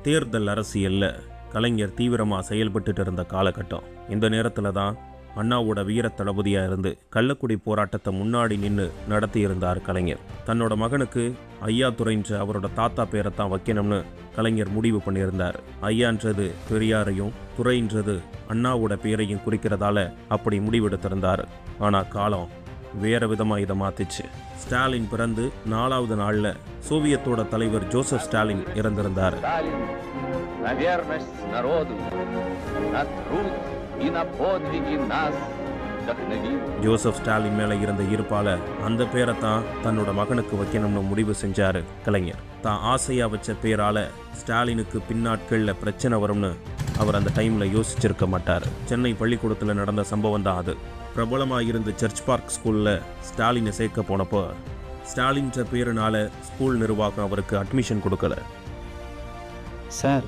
தேர்தல் அரசியல்ல கலைஞர் தீவிரமா செயல்பட்டு இருந்த காலகட்டம். இந்த நேரத்துல தான் அண்ணாவோட வீர தளபதியா இருந்து கள்ளக்குடி போராட்டத்தை முன்னாடி நின்று நடத்தியிருந்தார் கலைஞர். தன்னோட மகனுக்கு ஐயாதுரைன்ற அவரோட தாத்தா பேரைத்தான் வைக்கணும்னு கலைஞர் முடிவு பண்ணியிருந்தார். ஐயான்றது பெரியாரையும் துரைன்றது அண்ணாவோட பேரையும் குறிக்கிறதால அப்படி முடிவெடுத்திருந்தார். ஆனா காலம் வேற விதமா இதை மாத்திச்சு. ஸ்டாலின் பிறந்து 4வது நாள்ல சோவியத்தோட தலைவர் ஜோசப் ஸ்டாலின் இறந்திருந்தார். ஜோசப் ஸ்டாலின் மேல இருந்த ஈர்ப்பால அந்த பேரைத்தான் தன்னோட மகனுக்கு வைக்கணும்னு முடிவு செஞ்சாரு கலைஞர். தான் ஆசையா வச்ச பேரால ஸ்டாலினுக்கு பின்னாட்கள்ல பிரச்சனை வரும்னு அவர் அந்த டைம்ல யோசிச்சிருக்க மாட்டார். சென்னை பள்ளிக்கூடத்துல நடந்த சம்பவம் தான் அது. பிரபலமா இருந்த சர்ச் பார்க் ஸ்கூல்ல ஸ்டாலினை சேர்க்க போனப்போ ஸ்டாலின்ற பேருனால ஸ்கூல் நிர்வாகம் அவருக்கு அட்மிஷன் கொடுக்கல. சார்,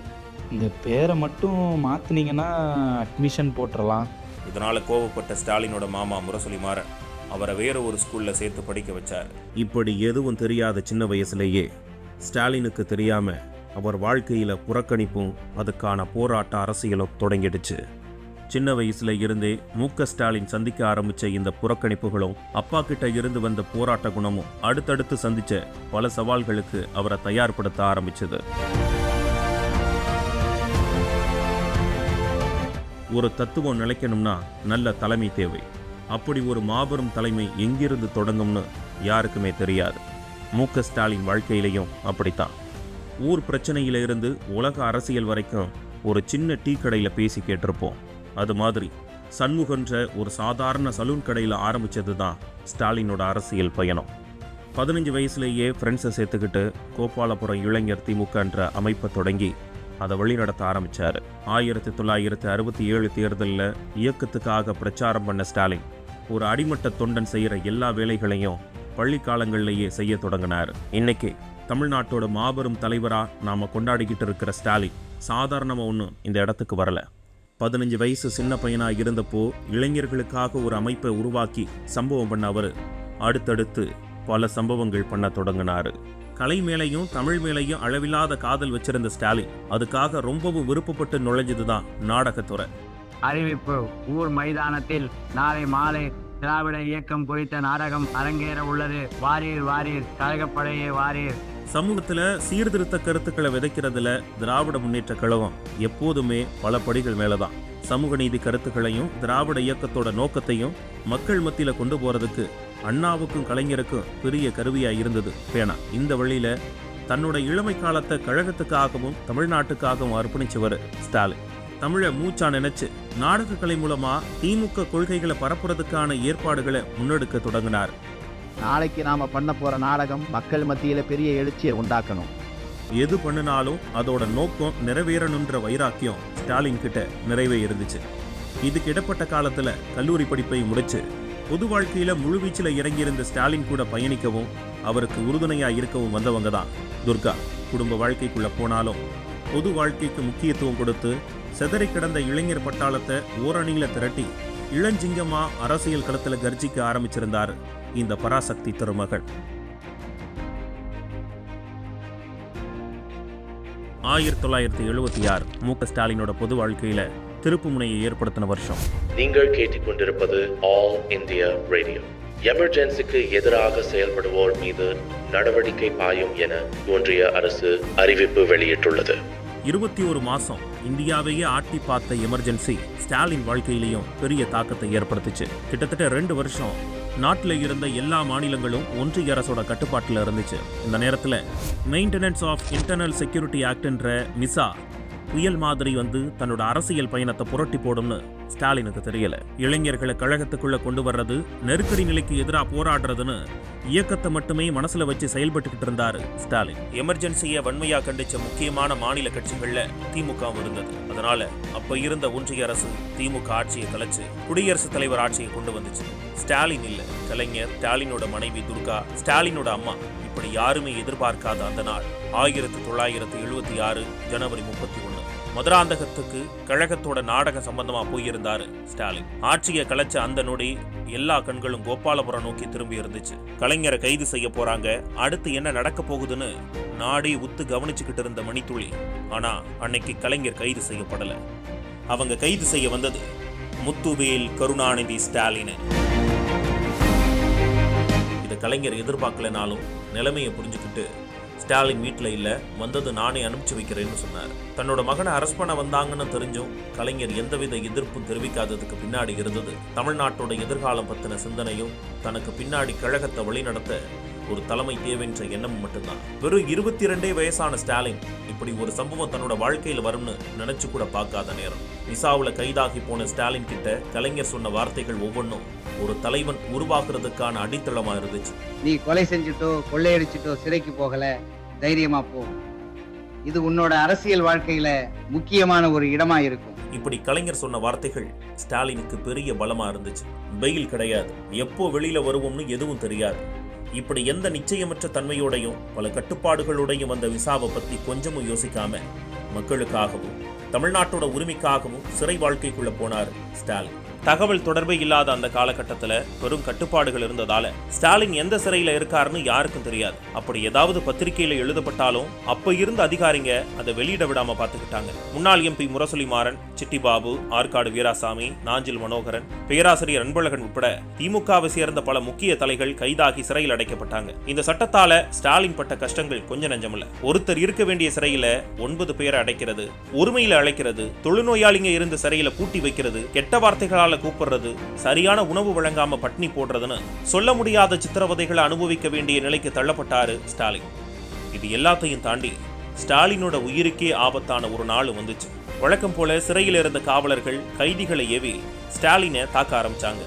இந்த பேரை மட்டும் மாற்றினீங்கன்னா அட்மிஷன் போட்டுடலாம். இதனால கோவப்பட்ட ஸ்டாலினோட மாமா முரசொலி மாறன் அவரை வேற ஒரு ஸ்கூல்ல சேர்த்து படிக்க வச்சார். இப்படி எதுவும் தெரியாத சின்ன வயசுலேயே ஸ்டாலினுக்கு தெரியாம அவர் வாழ்க்கையில புறக்கணிப்பும் அதுக்கான போராட்ட அரசியலும் தொடங்கிடுச்சு. சின்ன வயசுல இருந்தே ஸ்டாலின் சந்திக்க ஆரம்பிச்ச இந்த புறக்கணிப்புகளும் அப்பா கிட்ட இருந்து வந்த போராட்ட குணமும் அடுத்தடுத்து சந்திச்ச பல சவால்களுக்கு அவரை தயார்படுத்த ஆரம்பிச்சது. ஒரு தத்துவம் நிலைக்கணும்னா நல்ல தலைமை தேவை. அப்படி ஒரு மாபெரும் தலைமை எங்கிருந்து தொடங்கும்னு யாருக்குமே தெரியாது. ஸ்டாலின் வாழ்க்கையிலையும் அப்படித்தான். ஊர் பிரச்சனையில இருந்து உலக அரசியல் வரைக்கும் ஒரு சின்ன டீ கடையில் பேசி கேட்டிருப்போம். அது மாதிரி சண்முகன்ற ஒரு சாதாரண சலூன் கடையில் ஆரம்பித்தது தான் ஸ்டாலினோட அரசியல் பயணம். 15 வயசுலேயே ஃப்ரெண்ட்ஸை சேர்த்துக்கிட்டு கோபாலபுரம் இளைஞர் திமுகன்ற அமைப்பை தொடங்கி அதை வழிநடத்த ஆரம்பித்தார். 1967 தேர்தலில் இயக்கத்துக்காக பிரச்சாரம் பண்ண ஸ்டாலின் ஒரு அடிமட்ட தொண்டன் செய்கிற எல்லா வேலைகளையும் பள்ளி காலங்களிலேயே செய்ய தொடங்கினார். இன்னைக்கு தமிழ்நாட்டோட மாபெரும் தலைவராக நாம் கொண்டாடிக்கிட்டு இருக்கிற ஸ்டாலின் சாதாரணமாக ஒன்றும் இந்த இடத்துக்கு வரல. 15 வயசு சின்ன பையனாக இருந்தப்போ இளைஞர்களுக்காக ஒரு அமைப்பை உருவாக்கி சம்பவம் பண்ண அவர் அடுத்தடுத்து பல சம்பவங்கள் பண்ண தொடங்கினார். கலை மேலையும் தமிழ் மேலையும் அளவில்லாத காதல் வச்சிருந்த ஸ்டாலின் அதுக்காக ரொம்பவும் விருப்பப்பட்டு நுழைஞ்சதுதான் நாடகத்துறை. அறிவிப்பு: ஊர் மைதானத்தில் நாளை மாலை திராவிட இயக்கம் குறித்த நாடகம் அரங்கேற உள்ளது. வாரீர் வாரீர், கழகப்படையே வாரீர். சமூகத்துல சீர்திருத்த கருத்துக்களை விதைக்கிறதுல திராவிட முன்னேற்ற கழகம் எப்போதுமே பல படிகள் மேலதான். சமூக நீதி கருத்துக்களையும் திராவிட இயக்கத்தோட நோக்கத்தையும் மக்கள் மத்தியில கொண்டு போறதுக்கு அண்ணாவுக்கும் கலைஞருக்கும் பெரிய கருவியா இருந்தது பேனா. இந்த வழியில தன்னோட இளமை காலத்தை கழகத்துக்காகவும் தமிழ்நாட்டுக்காகவும் அர்ப்பணிச்சவர் ஸ்டாலின். தமிழை மூச்சா நினைச்சு நாடக கலை மூலமா திமுக கொள்கைகளை பரப்புறதுக்கான ஏற்பாடுகளை முன்னெடுக்க தொடங்கினார். நாளைக்கு நாம பண்ண போற நாடகம் மக்கள் மத்தியில பெரிய எழுச்சியை உண்டாக்கணும். எது பண்ணினாலும் அதோட நோக்கம் நிறைவேறணுன்ற வைராக்கியம் ஸ்டாலின் கிட்ட நிறைவே இருந்துச்சு. இதுக்கு இடப்பட்ட காலத்துல கல்லூரி படிப்பை முடிச்சு பொது வாழ்க்கையில முழுவீச்சில் இறங்கியிருந்த ஸ்டாலின் கூட பயணிக்கவும் அவருக்கு உறுதுணையா இருக்கவும் வந்தவங்க தான் துர்கா. குடும்ப வாழ்க்கைக்குள்ள போனாலும் பொது வாழ்க்கைக்கு முக்கியத்துவம் கொடுத்து செதறி கிடந்த இளைஞர் பட்டாளத்தை ஓரணியில திரட்டி இளஞ்சிங்கமா அரசியல் களத்துல கர்ஜிக்க ஆரம்பிச்சிருந்தார் இந்த பராசக்தி திருமகள். 1976 ஸ்டாலினோட பொது வாழ்க்கையில திருப்பு முனையை ஏற்படுத்தின வருஷம். நீங்கள் கேட்டுக்கொண்டிருப்பது ஆல் இந்தியா ரேடியோ. எமர்ஜென்சிக்கு எதிராக செயல்படுவோர் மீது நடவடிக்கை பாயும் என ஒன்றிய அரசு அறிவிப்பு வெளியிட்டுள்ளது. 21 மாசம் இந்தியாவையே ஆட்டி பார்த்த எமர்ஜென்சி ஸ்டாலின் வாழ்க்கையிலையும் பெரிய தாக்கத்தை ஏற்படுத்துச்சு. கிட்டத்தட்ட 2 வருஷம் நாட்டில் இருந்த எல்லா மாநிலங்களும் ஒன்றிய அரசோட கட்டுப்பாட்டில் இருந்துச்சு. இந்த நேரத்தில் மெயின்டெனன்ஸ் ஆஃப் இன்டர்னல் செக்யூரிட்டி ஆக்ட்ன்ற மிசா புயல் மாதிரி வந்து தன்னோட அரசியல் பயணத்தை புரட்டி போடும்னு ஸ்டாலினுக்கு தெரியல. இளைஞர்களை கழகத்துக்குள்ள கொண்டு வர்றது, நெருக்கடி நிலைக்கு எதிராக போராடுறதுன்னு இயக்கத்தை மட்டுமே மனசுல வச்சு செயல்பட்டுக்கிட்டு இருந்தாரு ஸ்டாலின். எமர்ஜென்சியை வன்மையா கண்டிச்ச முக்கியமான மாநில கட்சிகள்ல திமுக இருந்தது. அதனால அப்ப இருந்த ஒன்றிய அரசு திமுக ஆட்சியை கலைச்சு குடியரசுத் தலைவர் ஆட்சியை கொண்டு வந்துச்சு. ஸ்டாலின் இல்ல, கலைஞர், ஸ்டாலினோட மனைவி துர்கா, ஸ்டாலினோட அம்மா, இப்படி யாருமே எதிர்பார்க்காத அந்த நாள் 1976 ஜனவரி 31 மதுராந்தகத்துக்கு கழகத்தோட நாடக சம்பந்தமா போயிருந்தாரு ஸ்டாலின். ஆட்சியை கலைச்ச அந்த நொடி எல்லா கண்களும் கோபாலபுரம் நோக்கி திரும்பி இருந்துச்சு. கலைஞரை கைது செய்ய போறாங்க, அடுத்து என்ன நடக்க போகுதுன்னு நாடே உத்து கவனிச்சுக்கிட்டு இருந்த மணித்துளி. ஆனா அன்னைக்கு கலைஞர் கைது செய்யப்படல. அவங்க கைது செய்ய வந்தது முத்துவேல் கருணாநிதி ஸ்டாலின். இதை கலைஞர் எதிர்பார்க்கலனாலும் நிலைமையை புரிஞ்சுக்கிட்டு ஸ்டாலின் வீட்டில் இல்லை, வந்தது நானே அனுப்பிச்சு வைக்கிறேன்னு சொன்னார். தன்னோட மகனை அரெஸ்ட் பண்ண வந்தாங்கன்னு தெரிஞ்சும் கலைஞர் எந்தவித எதிர்ப்பும் தெரிவிக்காததுக்கு பின்னாடி இருந்தது தமிழ்நாட்டோட எதிர்காலம் பற்றின சிந்தனையும் தனக்கு பின்னாடி கழகத்தை வழிநடத்த ஒரு தலைமை தேவைன்ற எண்ணம் மட்டும்தான். வெறும் 22 வயசான ஸ்டாலின் இப்படி ஒரு சம்பவம் தன்னோட வாழ்க்கையில் வரும்னு நினைச்சு கூட பார்க்காத நேரம். விசாவுல கைதாகி போன ஸ்டாலின் கிட்ட கலைஞர் சொன்ன வார்த்தைகள் ஒவ்வொன்றும் ஒரு தலைவன் உருவாக்குறதுக்கான அடித்தளமா இருந்துச்சு. நீ கொலை செஞ்சுட்டோ கொள்ளையடிச்சிட்டோ சிறைக்கு போகல, தைரியமா போ. இது உன்னோட அரசியல் வாழ்க்கையில முக்கியமான ஒரு இடமா இருக்கும். இப்படி கலைஞர் சொன்ன வார்த்தைகள் ஸ்டாலினுக்கு பெரிய பலமா இருந்துச்சு. பெயில் கிடையாது, எப்போ வெளியில வருவோம்னு எதுவும் தெரியாது. இப்படி எந்த நிச்சயமற்ற தன்மையோடையும் பல கட்டுப்பாடுகளோடையும் வந்த விசாவை பத்தி கொஞ்சமும் யோசிக்காம மக்களுக்காகவும் தமிழ்நாட்டோட உரிமைக்காகவும் சிறை வாழ்க்கைக்குள்ள போனார் ஸ்டாலின். தகவல் தொடர்பே இல்லாத அந்த காலகட்டத்தில் பெரும் கட்டுப்பாடுகள் இருந்ததால ஸ்டாலின் எந்த சிறையில் இருக்காருன்னு யாருக்கும் தெரியாது. அப்படி ஏதாவது பத்திரிகையில எழுதப்பட்டாலும் அப்ப இருந்த அதிகாரிங்க அதை வெளியிட விடாம பார்த்துக்கிட்டாங்க. முன்னாள் எம்பி முரசொலிமாறன், சிட்டிபாபு, ஆற்காடு வீராசாமி, நாஞ்சில் மனோகரன், பேராசிரியர் அன்பழகன் உட்பட திமுகவை சேர்ந்த பல முக்கிய தலைகள் கைதாகி சிறையில் அடைக்கப்பட்டாங்க. இந்த சட்டத்தால ஸ்டாலின் பட்ட கஷ்டங்கள் கொஞ்சம் நஞ்சமில்ல. ஒருத்தர் இருக்க வேண்டிய சிறையில 9 பேரை அடைக்கிறது, ஒருமையில அழைக்கிறது, தொழுநோயாளிங்க இருந்த சிறையில பூட்டி வைக்கிறது, கெட்ட வார்த்தைகளால கூப்பிடுறது, சரியான உணவு வழங்காம பட்னி போடுறதுன்னு சொல்ல முடியாத சித்திரவதைகளை அனுபவிக்க வேண்டிய நிலைக்கு தள்ளப்பட்டாரு ஸ்டாலின். இது எல்லாத்தையும் தாண்டி ஸ்டாலினோட உயிருக்கே ஆபத்தான ஒரு நாள் வந்துச்சு. வழக்கம் போல சிறையில் இருந்த காவலர்கள் கைதிகளை ஏவி ஸ்டாலினை தாக்க ஆரம்பிச்சாங்க.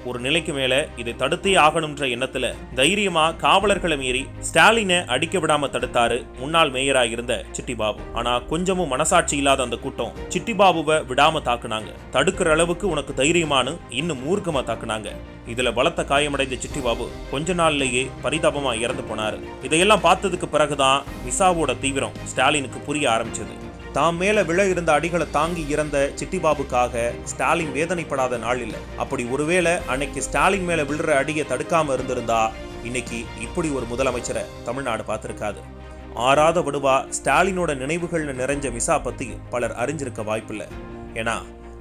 ஒரு நிலைக்கு மேல இதை தடுத்தே ஆகணும்ன்ற எண்ணத்துல தைரியமா காவலர்களை மீறி ஸ்டாலினை அடிக்க விடாம தடுத்தாரு முன்னாள் மேயராக இருந்த சிட்டிபாபு. ஆனா கொஞ்சமும் மனசாட்சி இல்லாத அந்த கூட்டம் சிட்டிபாபுவை விடாம தாக்குனாங்க. தடுக்கிற அளவுக்கு உனக்கு தைரியமானு இன்னும் மூர்க்கமா தாக்குனாங்க. இதுல பலத்த காயமடைந்த சிட்டிபாபு கொஞ்ச நாள்லயே பரிதாபமா இறந்து போனாரு. இதையெல்லாம் பார்த்ததுக்கு பிறகுதான் விசாவோட தீவிரம் ஸ்டாலினுக்கு புரிய ஆரம்பிச்சது. தாம் மேல விழ இருந்த அடிகளை தாங்கி இறந்த சிட்டிபாபுக்காக ஸ்டாலின் வேதனைப்படாத நாள் இல்லை. அப்படி ஒருவேளை அன்னைக்கு ஸ்டாலின் மேல விழுற அடியை தடுக்காம இருந்திருந்தா இன்னைக்கு இப்படி ஒரு முதலமைச்சரை தமிழ்நாடு பார்த்திருக்காது. ஆறாத வடுவா ஸ்டாலினோட நினைவுகள்னு நிறைஞ்ச விசா பத்தி பலர் அறிஞ்சிருக்க வாய்ப்பில்லை. ஏன்னா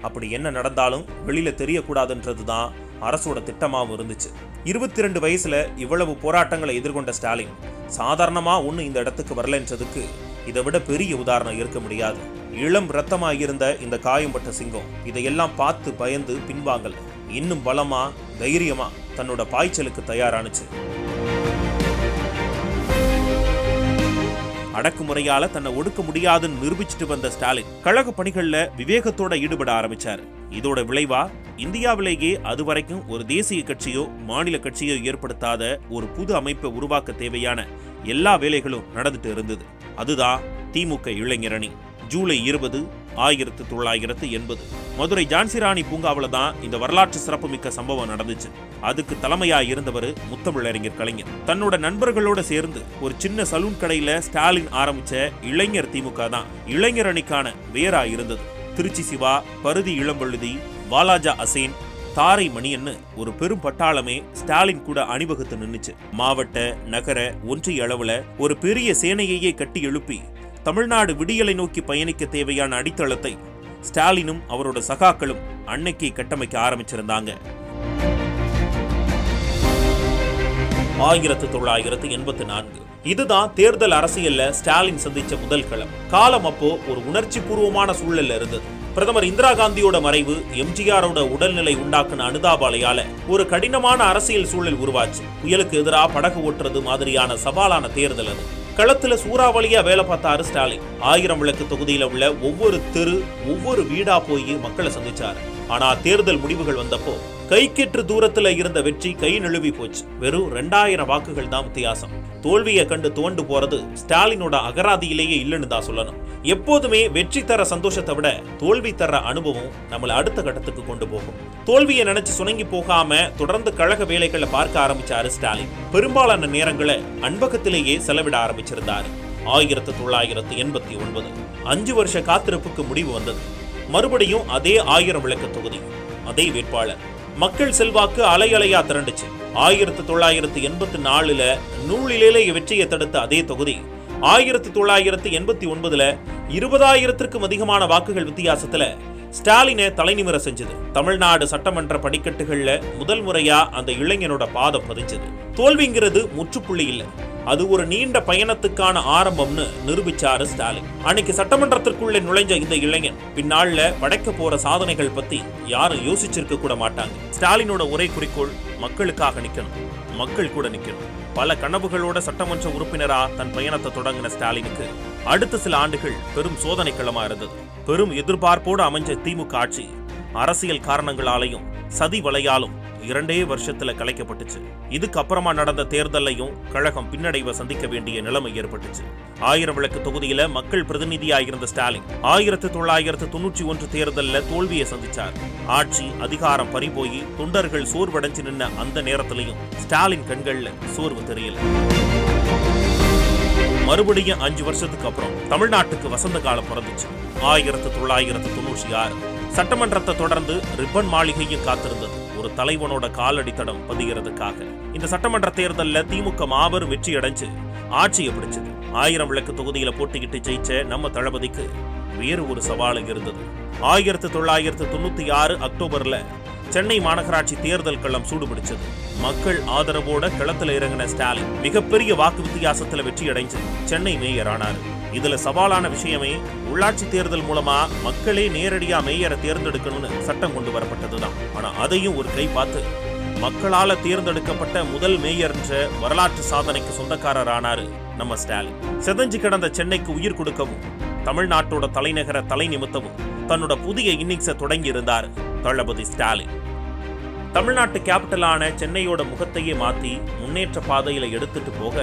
அப்படி என்ன நடந்தாலும் வெளியில தெரியக்கூடாதுன்றதுதான் அரசோட திட்டமாவும் இருந்துச்சு. 22 வயசுல இவ்வளவு போராட்டங்களை எதிர்கொண்ட ஸ்டாலின் சாதாரணமா ஒண்ணு இந்த இடத்துக்கு வரலன்றதுக்கு இதை விட பெரிய உதாரணம் இருக்க முடியாது. இளம் ரத்தமாயிருந்த இந்த காயம்பட்ட சிங்கம் இதையெல்லாம் பார்த்து பயந்து பின்வாங்கல், இன்னும் பலமா தைரியமா தன்னோட பாய்ச்சலுக்கு தயாரானுச்சு. அடக்குமுறையால தன்னை ஒடுக்க முடியாதுன்னு நிரூபிச்சுட்டு வந்த ஸ்டாலின் கழக பணிகள்ல விவேகத்தோட ஈடுபட ஆரம்பிச்சாரு. இதோட விளைவா இந்தியாவிலேயே அதுவரைக்கும் ஒரு தேசிய கட்சியோ மாநில கட்சியோ ஏற்படுத்தாத ஒரு புது அமைப்பை உருவாக்க தேவையான எல்லா வேலைகளும் நடந்துட்டு இருந்தது. அதுதான் திமுக இளைஞரணி. ஜூலை 20, 1980 மதுரை ஜான்சிராணி பூங்காவில் தான் இந்த வரலாற்று சிறப்புமிக்க சம்பவம் நடந்துச்சு. அதுக்கு தலைமையா இருந்தவர் முத்தமிழறிஞர் கலைஞர். தன்னோட நண்பர்களோட சேர்ந்து ஒரு சின்ன சலூன் கடையில ஸ்டாலின் ஆரம்பிச்ச இளைஞர் திமுக தான் இளைஞர் அணிக்கான வேரா இருந்தது. திருச்சி சிவா, பருதி இளம்பழுதி, வாலாஜா அசேன், தாரை மணியன்னு ஒரு பெரும் பட்டாளமே ஸ்டாலின் கூட அணிவகுத்து நின்னுச்சு. மாவட்ட, நகர, ஒன்றிய அளவுல ஒரு பெரிய சேனையையே கட்டி எழுப்பி தமிழ்நாடு விடியலை நோக்கி பயணிக்க தேவையான அடித்தளத்தை ஸ்டாலினும் அவரோட சகாக்களும் அன்னைக்கே கட்டமைக்க ஆரம்பிச்சிருந்தாங்க. 1984 இதுதான் தேர்தல் அரசியல்ல ஸ்டாலின் சந்திச்ச முதல் களம். காலம் அப்போ ஒரு உணர்ச்சி பூர்வமான சூழல்ல இருந்தது. பிரதமர் இந்திரா காந்தியோட மறைவு எம்ஜிஆரோட உடல்நிலை உண்டாக்குன அனுதாபாலையால ஒரு கடினமான அரசியல் சூழல் உருவாச்சு. புயலுக்கு எதிராக படகு ஓட்டுறது மாதிரியான சவாலான தேர்தல் அது. களத்துல சூறாவளியா வேலை பார்த்தாரு ஸ்டாலின். 1000 விளக்கு தொகுதியில உள்ள ஒவ்வொரு தெரு, ஒவ்வொரு வீடா போய் மக்களை சந்திச்சாரு. ஆனா தேர்தல் முடிவுகள் வந்தப்போ கைக்கெற்று தூரத்துல இருந்த வெற்றி கை நழுவி போச்சு. வெறும் 2000 வாக்குகள் தான் வித்தியாசம். தோல்வியை கண்டு துவண்டு போறது ஸ்டாலினோட அகராதியிலேயே இல்லைன்னு தான் சொல்லணும். எப்போதுமே வெற்றி தர சந்தோஷத்தை விட தோல்வி தர அனுபவம் நம்மளை அடுத்த கட்டத்துக்கு கொண்டு போகும். தோல்வியை நினைச்சு சுணங்கி போகாம தொடர்ந்து கழக வேலைகளை பார்க்க ஆரம்பிச்சாரு ஸ்டாலின். பெரும்பாலான நேரங்களை அன்பகத்திலேயே செலவிட ஆரம்பிச்சிருந்தாரு. 1989 5 வருஷ காத்திருப்புக்கு முடிவு வந்தது. மறுபடியும் அதே 1000 விளக்கு தொகுதி, அதே வேட்பாளர். மக்கள் செல்வாக்கு அலை அலையா திரண்டுச்சு. 1984 நூலிலே வெற்றியை தடுத்த அதே தொகுதி 1989 20,000க்கும் அதிகமான வாக்குகள் வித்தியாசத்துல ஸ்டாலினை தலைநிமிர செஞ்சது. தமிழ்நாடு சட்டமன்ற படிக்கட்டுகள்ல முதல் முறையா அந்த இளைஞனோட பாதம் பதிஞ்சது. தோல்விங்கிறது முற்றுப்புள்ளி இல்ல, அது ஒரு நீண்ட பயணத்துக்கான ஆரம்பம்னு நிரூபிச்சாரு ஸ்டாலின். அன்னைக்கு சட்டமன்றத்திற்குள்ள நுழைஞ்ச இந்த இளைஞன் பின்னாள்ல படைக்க போற சாதனைகள் பத்தி யாரும் யோசிச்சிருக்க கூட மாட்டாங்க. ஸ்டாலினோட ஒரே குறிக்கோள் மக்களுக்காக நிக்கணும், மக்கள் கூட நிக்கணும். பல கனவுகளோட சட்டமன்ற உறுப்பினரா தன் பயணத்தை தொடங்கின ஸ்டாலினுக்கு அடுத்த சில ஆண்டுகள் பெரும் சோதனை களமா இருந்தது. பெரும் எதிர்பார்ப்போடு அமைஞ்ச திமுக ஆட்சி அரசியல் காரணங்களாலையும் சதி வலையாலும் 2 வருஷத்துல கலைக்கப்பட்டுச்சு. இதுக்கு அப்புறமா நடந்த தேர்தலையும் கழகம் பின்னடைவை சந்திக்க வேண்டிய நிலைமை ஏற்பட்டுச்சு. 1000 விளக்கு தொகுதியில மக்கள் பிரதிநிதியா இருந்த ஸ்டாலின் 1991 தேர்தல்ல தோல்வியை சந்திச்சார். ஆட்சி அதிகாரம் பறிபோய் தொண்டர்கள் சோர்வடைஞ்சு நின்ன அந்த நேரத்திலையும் ஸ்டாலின் கண்கள்ல சோர்வு தெரியல. மறுபடியும் 5 வருஷத்துக்கு அப்புறம் தமிழ்நாட்டுக்கு வசந்த காலம் பிறந்துச்சு. 1996 சட்டமன்றத்தை தொடர்ந்து ரிப்பன் மாளிகையும் காத்திருந்தது ஒரு தலைவனோட காலடித்தடம் பதிகிறதுக்காக. இந்த சட்டமன்ற தேர்தல்ல திமுக மாபெரும் வெற்றி அடைஞ்சு ஆட்சியை பிடிச்சது. 1000 விளக்கு தொகுதியில போட்டியிட்டு ஜெயிச்ச நம்ம தளபதிக்கு வேறு ஒரு சவால் இருந்தது. 1996 அக்டோபர்ல சென்னை மாநகராட்சி தேர்தல் களம் சூடுபிடிச்சது. மக்கள் ஆதரவோட களத்துல இறங்கின ஸ்டாலின் மிகப்பெரிய வாக்கு வித்தியாசத்துல வெற்றி அடைஞ்சு சென்னை மேயர் ஆனார். இதுல சவாலான விஷயமே உள்ளாட்சி தேர்தல் மூலமா மக்களே நேரடியா மேயரை தேர்ந்தெடுக்கணும்னு சட்டம் கொண்டு வரப்பட்டதுதான். ஆனா அதையும் ஒரு கை பார்த்து மக்களால தேர்ந்தெடுக்கப்பட்ட முதல் மேயர் என்ற வரலாற்று சாதனைக்கு சொந்தக்காரரானாரு நம்ம ஸ்டாலின். செதஞ்சு கிடந்த சென்னைக்கு உயிர் கொடுக்கவும் தமிழ்நாட்டோட தலைநகர தலை நிமித்தவும் தன்னோட புதிய இன்னிங்ஸை தொடங்கி இருந்தார் தளபதி ஸ்டாலின். தமிழ்நாட்டு கேபிட்டலான சென்னையோட முகத்தையே மாத்தி முன்னேற்ற பாதையில எடுத்துட்டு போக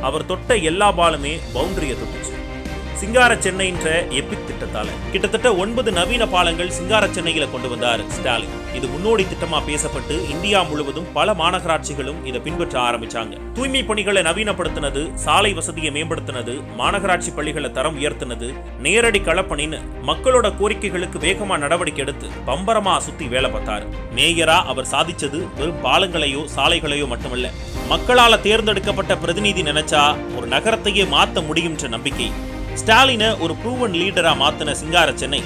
அவர் தொட்ட எல்லா பாலுமே பவுண்டரியை தொட்டுச்சு. சிங்கார சென்னைன்ற எபிக் திட்டத்தால கிட்டத்தட்ட 9 நவீன பாலங்கள் சிங்கார சென்னையில கொண்டு வந்தார் ஸ்டாலின். இது முன்னோடி திட்டமா பேசப்பட்டு இந்தியா முழுவதும் பல மாநகராட்சிகளும் இதை பின்பற்ற ஆரம்பிச்சாங்க. தூய்மை பணிகளை நவீனப்படுத்தினது, சாலை வசதியை மேம்படுத்தினது, மாநகராட்சி பள்ளிகளை தரம் உயர்த்தினது, நேரடி களப்பணின்னு மக்களோட கோரிக்கைகளுக்கு வேகமா நடவடிக்கை எடுத்து பம்பரமா சுத்தி வேலை பார்த்தாரு. மேயரா அவர் சாதிச்சது வெறும் பாலங்களையோ சாலைகளையோ மட்டுமல்ல, மக்களால தேர்ந்தெடுக்கப்பட்ட பிரதிநிதி நினைச்சா ஒரு நகரத்தையே மாத்த முடியும்ன்ற நம்பிக்கை. ஸ்டாலினை ஒரு ப்ரூவன் லீடரா மாத்தின சிங்கார சென்னை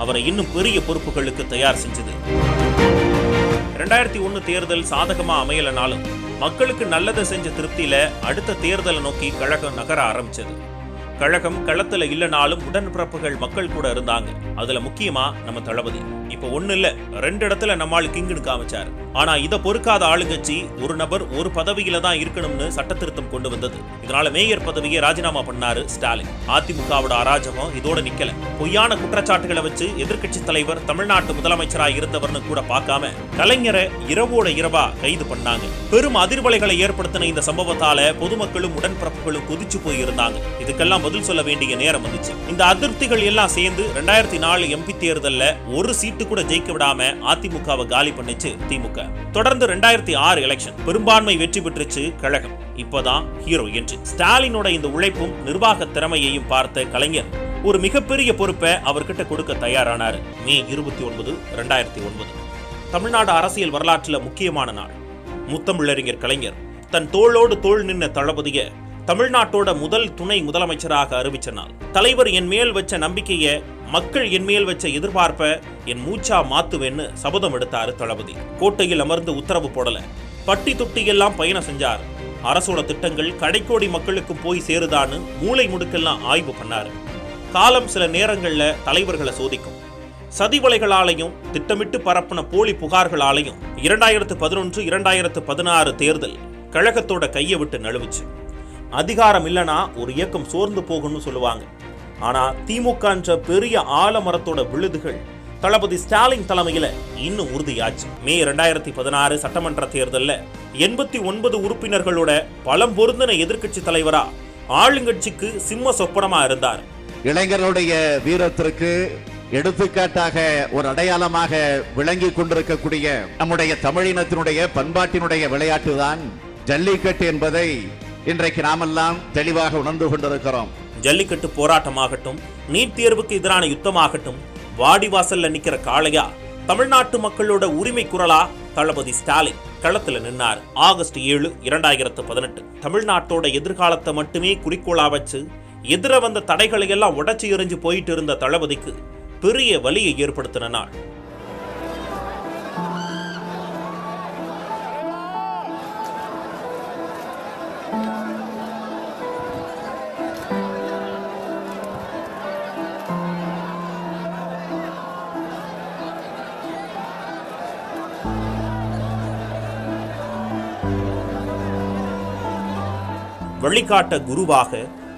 அவரை இன்னும் பெரிய பொறுப்புகளுக்கு தயார் செஞ்சது. 2001 தேர்தல் சாதகமா அமையலனாலும் மக்களுக்கு நல்லதை செஞ்ச திருப்தியில அடுத்த தேர்தலை நோக்கி கழகம் நகர ஆரம்பிச்சது. கழகம் களத்துல இல்லனாலும் உடன்பிறப்புகள் மக்கள் கூட இருந்தாங்க. அதுல முக்கியமா நம்ம தளபதி. இப்ப 1 இல்ல 2 இடத்துல நம்மால் கிங்குன்னு காமிச்சாரு. ஆனா இதை பொறுக்காத ஆளுங்கட்சி ஒரு நபர் ஒரு பதவியில தான் இருக்கணும்னு சட்ட திருத்தம் கொண்டு வந்தது. இதனால மேயர் பதவியை ராஜினாமா பண்ணாரு ஸ்டாலின். அதிமுகவோட அராஜகம் இதோட நிக்கல. பொய்யான குற்றச்சாட்டுகளை வச்சு எதிர்க்கட்சி தலைவர் தமிழ்நாட்டு முதலமைச்சரா இருந்தவர்னு கூட பார்க்காம கலைஞரை இரவோட இரவா கைது பண்ணாங்க. பெரும் அதிர்வலைகளை ஏற்படுத்தின இந்த சம்பவத்தால பொதுமக்களும் உடன்பிறப்புகளும் கொதிச்சு போய் இருந்தாங்க. இதுக்கெல்லாம் பதில் சொல்ல வேண்டிய நேரம் வந்துச்சு. இந்த அதிருப்திகள் எல்லாம் சேர்ந்து 2004 எம்பி தேர்தல்ல ஒரு சீட்டு கூட ஜெயிக்க விடாம அதிமுகவை காலி பண்ணிச்சு திமுக. தொடர்ந்து 2006 எலெக்ஷன் பெரும்பான்மை வெற்றி பெற்றுச்சு கழகம். இப்பதான் ஹீரோ என்று ஸ்டாலினோட இந்த உழைப்பும் நிர்வாக திறமையையும் பார்த்த கலைஞர் ஒரு மிகப்பெரிய பொறுப்பை அவர்கிட்ட கொடுக்க தயாரானார். மே 29, 2009 தமிழ்நாடு அரசியல் வரலாற்றுல முக்கியமான நாள். முத்தமிழறிஞர் கலைஞர் தன் தோளோடு தோள் நின்ன தளபதிய தமிழ்நாட்டோட முதல் துணை முதலமைச்சராக அறிவிச்ச நாள். தலைவர் என் மேல் வச்ச நம்பிக்கைய, மக்கள் என் மேல் வச்ச எதிர்பார்ப்ப என் மூச்சா மாத்துவேன்னு சபதம் எடுத்தாரு தளபதி. கோட்டையில் அமர்ந்து உத்தரவு போடல, பட்டி தொட்டி எல்லாம் பயணம் செஞ்சார். அரசோட திட்டங்கள் கடைக்கோடி மக்களுக்கு போய் சேருதான்னு மூளை முடுக்கெல்லாம் ஆய்வு பண்ணாரு. காலம் சில நேரங்கள்ல தலைவர்களை சோதிக்கும். சதிவலைகளாலையும் திட்டமிட்டு பரப்பின போலி புகார்களாலையும் 2011, 2016 தேர்தல் கழகத்தோட கையை விட்டு நழுவுச்சு. அதிகாரம் இல்லனா ஒரு இயக்கம் சோர்ந்து போகும்னு சொல்லுவாங்க. ஆனா திமுகன்ற பெரிய ஆலமரத்தோட விழுதுகள் தளபதி ஸ்டாலின் தலைமையில இன்னும் உறுதியாச்சு. மே 2016 சட்டமன்ற தேர்தல்ல 89 உறுப்பினர்களோட பலம் பொருந்தின எதிர்க்கட்சி தலைவரா ஆளுங்கட்சிக்கு சிம்ம சொப்பனமா இருந்தார். இளைஞர்களுடைய வீரத்திற்கு எடுத்துக்காட்டாக ஒரு அடையாளமாக விளங்கி கொண்டிருக்கக்கூடிய நம்முடைய தமிழினத்தினுடைய பண்பாட்டினுடைய விளையாட்டுதான் ஜல்லிக்கட்டு என்பதை இன்றைக்கு நாமெல்லாம் தெளிவாக உணர்ந்து கொண்டிருக்கிறோம். ஜல்லிக்கட்டு போராட்டமாகட்டும், நீட் தேர்வுக்கு எதிரான யுத்தமாகட்டும், வாடிவாசல்ல நிக்கிற காளையா தமிழ்நாட்டு மக்களோட உரிமை குரலா தளபதி ஸ்டாலின் களத்துல நின்னார். ஆகஸ்ட் 7, 2018 தமிழ்நாட்டோட எதிர்காலத்தை மட்டுமே குறிக்கோளா வச்சு எதிர வந்த தடைகளை எல்லாம் உடைச்சு எறிஞ்சு போயிட்டு இருந்த தளபதிக்கு பெரிய வலியை ஏற்படுத்தின நாள். வழிகாட்ட குருவாக,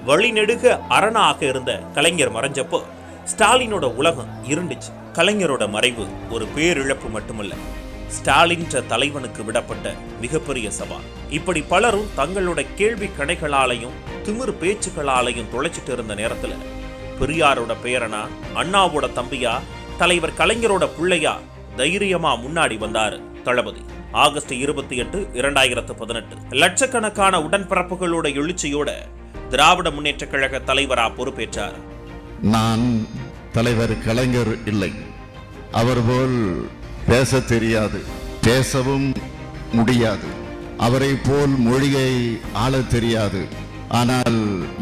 வழிநெடுக அரணாக இருந்த கலைஞர் மறைஞ்சப்போ ஸ்டாலினோட உலகம் இருண்டுச்சு. கலைஞரோட மறைவு ஒரு பேரிழப்பு மட்டுமல்ல, ஸ்டாலின்ற தலைவனுக்கு விடப்பட்ட மிகப்பெரிய சவால். இப்படி பலரும் தங்களோட கேள்வி கணைகளாலையும் திமிர் பேச்சுக்களாலையும் தொலைச்சிட்டு இருந்த நேரத்துல பெரியாரோட பேரனா, அண்ணாவோட தம்பியா, தலைவர் கலைஞரோட பிள்ளையா தைரியமா முன்னாடி வந்தாரு தளபதி. ஆகஸ்ட் 28, 2018 லட்சக்கணக்கான உடன்பிறப்புகளோட எழுச்சியோட திராவிட முன்னேற்ற கழக தலைவரா பொறுப்பேற்றார். நான் தலைவர் கலைஞர் இல்லை. அவர் போல் பேச தெரியாது, பேசவும் முடியாது. அவரை போல் மொழியை ஆள தெரியாது. ஆனால்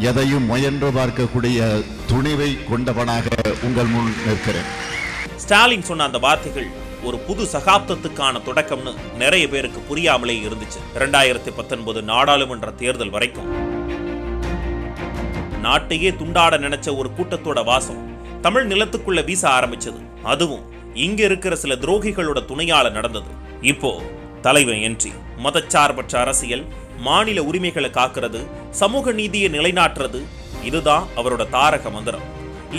எதையும் முயன்று பார்க்கக்கூடிய துணிவை கொண்டவனாக உங்கள் முன் நிற்கிறேன். ஸ்டாலின் சொன்ன அந்த வார்த்தைகள் ஒரு புது சகாப்தத்துக்கான தொடக்கம்னு நிறைய பேருக்கு புரியாமலே இருந்துச்சு. 2019 நாடாளுமன்ற தேர்தல் வரைக்கும் நாட்டையே துண்டாட நினைச்ச ஒரு கூட்டத்தோட வாசம் தமிழ் நிலத்துக்குள்ள வீச ஆரம்பிச்சது. அதுவும் இங்க இருக்கிற சில துரோகிகளோட துணையால நடந்தது. இப்போ தலைவன் என்ட்ரி, மதச்சார்பற்ற அரசியல், மாநில உரிமைகளை காக்கிறது, சமூக நீதியை நிலைநாட்டுறது, இதுதான் அவரோட தாரக மந்திரம்.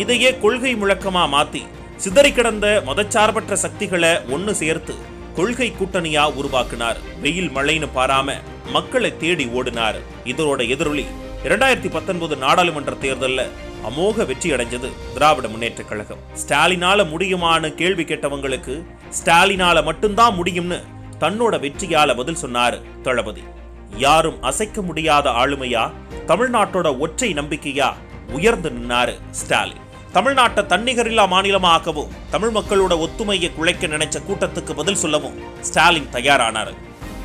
இதையே கொள்கை முழக்கமா மாத்தி சிதறி கிடந்த மதச்சார்பற்ற சக்திகளை ஒன்னு சேர்த்து கொள்கை கூட்டணியா உருவாக்குனார். வெயில் மழைன்னு பாராம மக்களை தேடி ஓடினார். இதோட எதிரொலி 2019 நாடாளுமன்ற தேர்தல்ல அமோக வெற்றி அடைஞ்சது திராவிட முன்னேற்ற கழகம். ஸ்டாலினால முடியுமான்னு கேள்வி கேட்டவங்களுக்கு ஸ்டாலினால மட்டும்தான் முடியும்னு தன்னோட வெற்றியால பதில் சொன்னாரு தளபதி. யாரும் அசைக்க முடியாத ஆளுமையா, தமிழ்நாட்டோட ஒற்றை நம்பிக்கையா உயர்ந்து நின்னாரு ஸ்டாலின். தமிழ்நாட்டை தன்னிகரில்லா மாநிலமா ஆக்கவும், தமிழ் மக்களோட ஒத்துமையை குலைக்க நினைச்ச கூட்டத்துக்கு பதில் சொல்லவும் ஸ்டாலின் தயாரானாரு.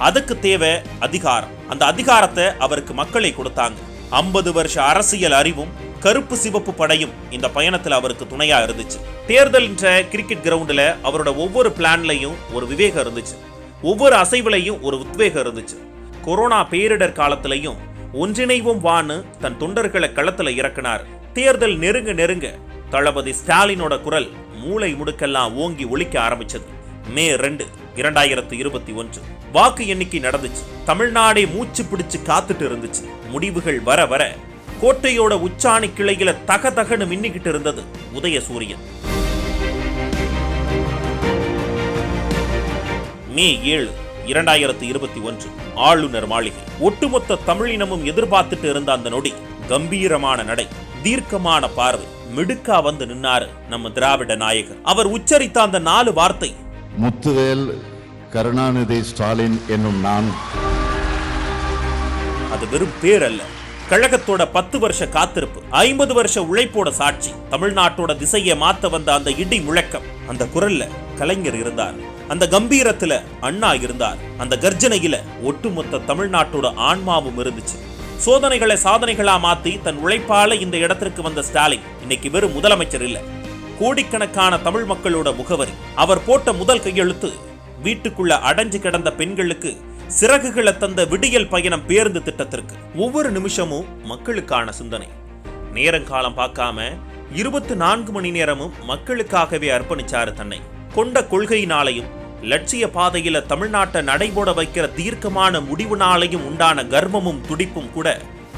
அதுக்கு தேவை அதிகாரம். அந்த அதிகாரத்தை அவருக்கு மக்களை கொடுத்தாங்க. 50 வருஷ அரசியல் அறிவும் கருப்பு சிவப்பு படையும் இந்த பயணத்துல அவருக்கு துணையா இருந்துச்சு. தேர்தல் என்ற கிரிக்கெட் கிரவுண்ட்ல அவரோட ஒவ்வொரு பிளான்லையும் ஒரு விவேகம் இருந்துச்சு. ஒவ்வொரு அசைவுலையும் ஒரு உத்வேகம் இருந்துச்சு. கொரோனா பேரிடர் காலத்திலையும் ஒன்றிணைவும் வான்னு தன் தொண்டர்களை களத்துல இறக்கினார். தேர்தல் நெருங்க நெருங்க தளபதி ஸ்டாலினோட குரல் மூளை முடுக்கெல்லாம் ஓங்கி ஒலிக்க ஆரம்பிச்சது. மே 2, 2021 வாக்கு எண்ணிக்கை நடந்துச்சு. தமிழ்நாடே மூச்சு பிடிச்சு காத்துட்டு இருந்துச்சு. முடிவுகள் வர வர கோட்டையோட உச்சாணி கிளையில தகதகன்னு மின்னிக்கிட்டு இருந்தது உதயசூரியன். மே 7, 2021 ஆளுநர் மாளிகை. ஒட்டுமொத்த தமிழினமும் எதிர்பார்த்துட்டு இருந்த அந்த நொடி, கம்பீரமான நடை, தீர்க்கமான பார்வை, மிடுக்கா வந்து நின்னாரு நம்ம திராவிட நாயகர். அவர் உச்சரித்த அந்த 4 வார்த்தை, முத்துவேல் கருணாநிதி ஸ்டாலின் என்னும் நான். அது வெறும் பேர் அல்ல, கழகத்தோட 10 வருஷ காத்திருப்பு, 50 வருஷ உழைப்போட சாட்சி. தமிழ்நாட்டோட திசையை மாத்த வந்த அந்த இடி முழக்கம். அந்த குரல்ல கலைஞர் இருந்தார், அந்த கம்பீரத்துல அண்ணா இருந்தார், அந்த கர்ஜனையில ஒட்டுமொத்த தமிழ்நாட்டோட ஆன்மாவும் இருந்துச்சு. சோதனைகளை சாதனைகளா மாத்தி தன் உழைப்பால இந்த இடத்திற்கு வந்த ஸ்டாலின் இன்னைக்கு வெறும் முதலமைச்சர் இல்ல, கோடிக்கணக்கான தமிழ் மக்களோட முகவரி. அவர் போட்ட முதல் கையெழுத்து வீட்டுக்குள்ள அடைஞ்சு கிடந்த பெண்களுக்கு சிறகுகளை தந்த விடியல் பயணம் பேருந்து திட்டத்திற்கு. ஒவ்வொரு நிமிஷமும் மக்களுக்கான சிந்தனை. நேரங்காலம் பார்க்காம 24 மணி நேரமும் மக்களுக்காகவே அர்ப்பணிச்சாரு தன்னை. கொண்ட கொள்கையினாலையும் லட்சிய பாதையில தமிழ்நாட்டை நடைபோட வைக்கிற தீர்க்கமான முடிவுனாலையும் உண்டான கர்வமும் துடிப்பும் கூட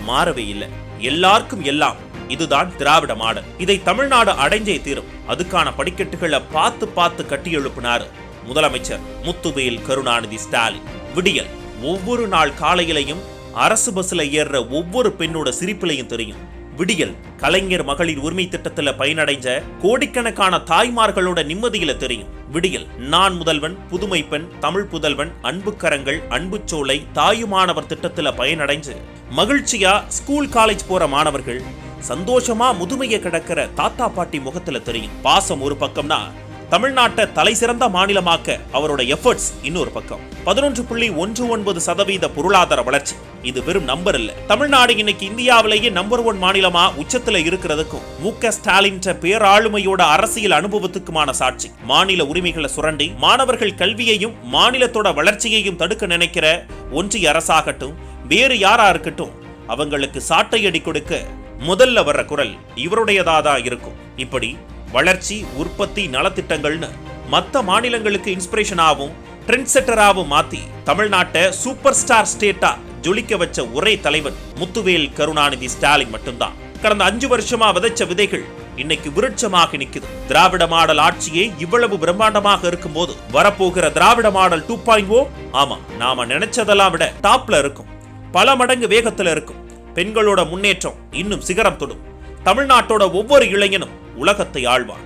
மாறவே இல்லை. எல்லாருக்கும் எல்லாம், இதுதான் திராவிட மாடல். இதை தமிழ்நாடு அடைஞ்சே தீரும். அதுக்கான படிக்கட்டுகளை பார்த்து பார்த்து கட்டி எழுப்பினாரு முதலமைச்சர் முத்துவேல் கருணாநிதி ஸ்டாலின். விடியல் ஒவ்வொரு நாள் காலையிலையும் அரசு பஸ்ல ஏறுற ஒவ்வொரு பெண்ணோட சிரிப்பிலையும் தெரியும். விடியல் கலைஞர் மகளிர் உரிமை திட்டத்துல பயனடைஞ்ச கோடிக்கணக்கான தாய்மார்களோட நிம்மதியில தெரியும். விடியல் நான் முதல்வன், புதுமை பெண், தமிழ் புதல்வன், அன்பு கரங்கள், அன்பு சோலை, தாயுமானவர் திட்டத்துல பயனடைஞ்சு மகிழ்ச்சியா ஸ்கூல் காலேஜ் போற மாணவர்கள், சந்தோஷமா முதுமையை கிடக்கிற தாத்தா பாட்டி முகத்துல தெரியும். பாசம் ஒரு பக்கம்னா தமிழ்நாட்டை தலை சிறந்த மாநிலமாக்க அவரோட எஃபர்ட்ஸ் இன்னொரு பக்கம். 11.19% பொருளாதார வளர்ச்சி. இது வெறும் நம்பர் இல்ல. தமிழ்நாடு இன்னைக்கு இந்தியாவிலேயே நம்பர் 1 மாநிலமா உச்சத்துல இருக்கிறதுக்கும் மு.க. ஸ்டாலின் பேராளுமையோட அரசியல் அனுபவத்துக்குமான சாட்சி. மாநில உரிமைகளை சுரண்டி மாணவர்கள் கல்வியையும் மாநிலத்தோட வளர்ச்சியையும் தடுக்க நினைக்கிற ஒன்றிய அரசாகட்டும் வேறு யாரா இருக்கட்டும் அவங்களுக்கு சாட்டையடி கொடுக்க முதல்ல வர்ற குரல் இவருடையதாதான் இருக்கும். இப்படி வளர்ச்சி, உற்பத்தி, நலத்திட்டங்கள்னு மற்ற மாநிலங்களுக்கு இன்ஸ்பிரேஷனாகவும் ட்ரெண்ட் செட்டராகவும் மாத்தி தமிழ்நாட்டை சூப்பர் ஸ்டார் ஸ்டேட்டா ஜொலிக்க வச்ச ஒரே தலைவன் முத்துவேல் கருணாநிதி ஸ்டாலின் மட்டும்தான். கடந்த 5 வருஷமா விதைச்ச விதைகள் இன்னைக்கு விருட்சமாக நிக்குது. திராவிட மாடல் ஆட்சியே இவ்வளவு பிரம்மாண்டமாக இருக்கும் போது வரப்போகிற திராவிட மாடல் 2.0 ஆமா நாம நினைச்சதெல்லாம் விட டாப்ல இருக்கும். பல மடங்கு வேகத்துல இருக்கும். பெண்களோட முன்னேற்றம் இன்னும் சிகரம் தொடும். தமிழ்நாட்டோட ஒவ்வொரு இளைஞனும் உலகத்தை ஆழ்வான்.